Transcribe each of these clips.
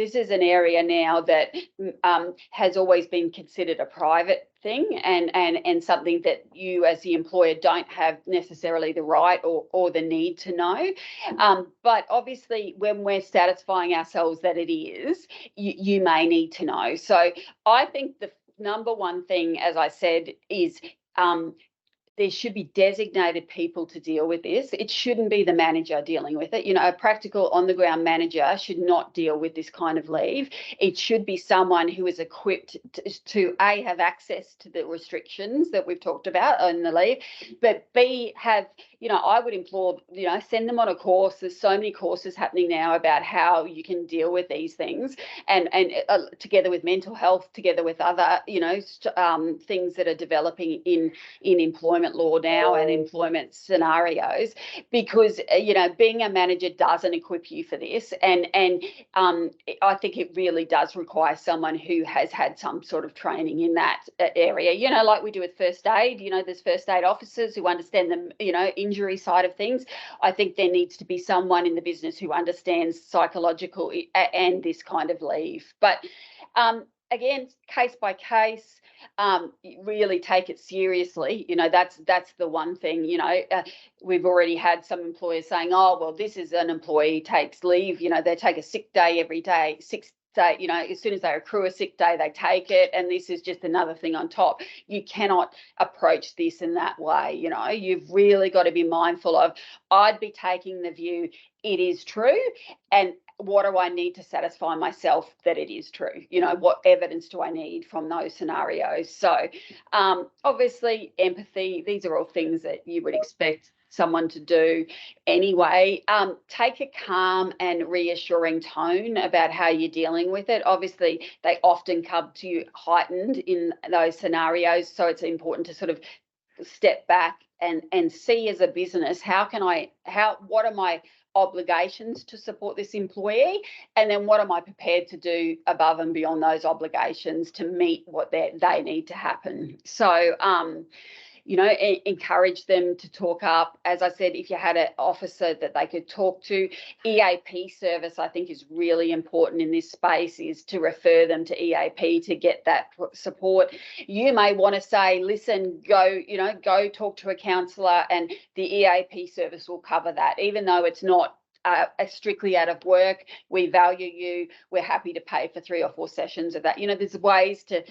this is an area now that has always been considered a private thing and something that you as the employer don't have necessarily the right or the need to know. But obviously when we're satisfying ourselves that it is, you may need to know. So I think the number one thing, as I said, is there should be designated people to deal with this. It shouldn't be the manager dealing with it. You know, a practical on-the-ground manager should not deal with this kind of leave. It should be someone who is equipped to A, have access to the restrictions that we've talked about on the leave, but B, have, you know, I would implore, you know, send them on a course. There's so many courses happening now about how you can deal with these things, and together with mental health, together with other, you know, things that are developing in employment law now and employment scenarios, because you know, being a manager doesn't equip you for this, and I think it really does require someone who has had some sort of training in that area, you know, like we do with first aid. You know, there's first aid officers who understand the, you know, injury side of things. I think there needs to be someone in the business who understands psychological and this kind of leave. But again, case by case, really take it seriously. You know, that's the one thing. You know, we've already had some employers saying, oh, well, this is an employee takes leave. You know, they take a sick day every day, 6 day, you know, as soon as they accrue a sick day, they take it, and this is just another thing on top. You cannot approach this in that way. You know, you've really got to be mindful of, I'd be taking the view it is true, and what do I need to satisfy myself that it is true? You know, what evidence do I need from those scenarios? So obviously empathy, these are all things that you would expect someone to do anyway. Take a calm and reassuring tone about how you're dealing with it. Obviously, they often come to you heightened in those scenarios, so it's important to sort of step back and see as a business, what are my obligations to support this employee, and then what am I prepared to do above and beyond those obligations to meet what they need to happen. So you know, encourage them to talk up. As I said, if you had an officer that they could talk to, EAP service, I think, is really important in this space, is to refer them to EAP to get that support. You may want to say, listen, go talk to a counsellor, and the EAP service will cover that, even though it's not strictly out of work. We value you. We're happy to pay for 3 or 4 sessions of that. You know, there's ways to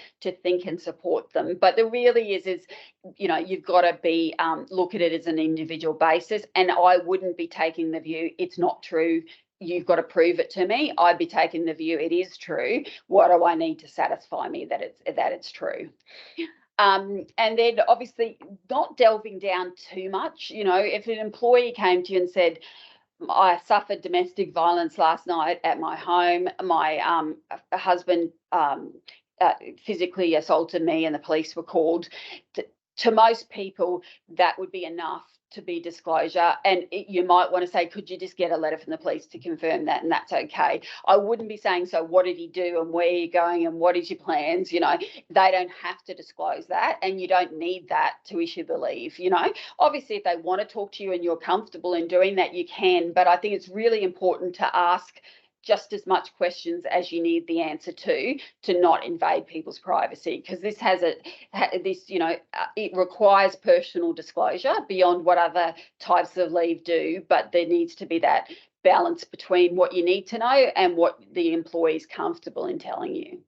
think and support them. But there really is, you know, you've got to be look at it as an individual basis. And I wouldn't be taking the view it's not true, you've got to prove it to me. I'd be taking the view it is true. What do I need to satisfy me that it's true? And then obviously not delving down too much. You know, if an employee came to you and said, I suffered domestic violence last night at my home, my husband physically assaulted me and the police were called, to most people that would be enough to be disclosure. And you might want to say, could you just get a letter from the police to confirm that? And that's okay. I wouldn't be saying, so what did he do and where are you going and what is your plans? You know, they don't have to disclose that, and you don't need that to issue the leave. You know, obviously if they want to talk to you and you're comfortable in doing that, you can, but I think it's really important to ask just as much questions as you need the answer to not invade people's privacy, because this you know, it requires personal disclosure beyond what other types of leave do, but there needs to be that balance between what you need to know and what the employee is comfortable in telling you.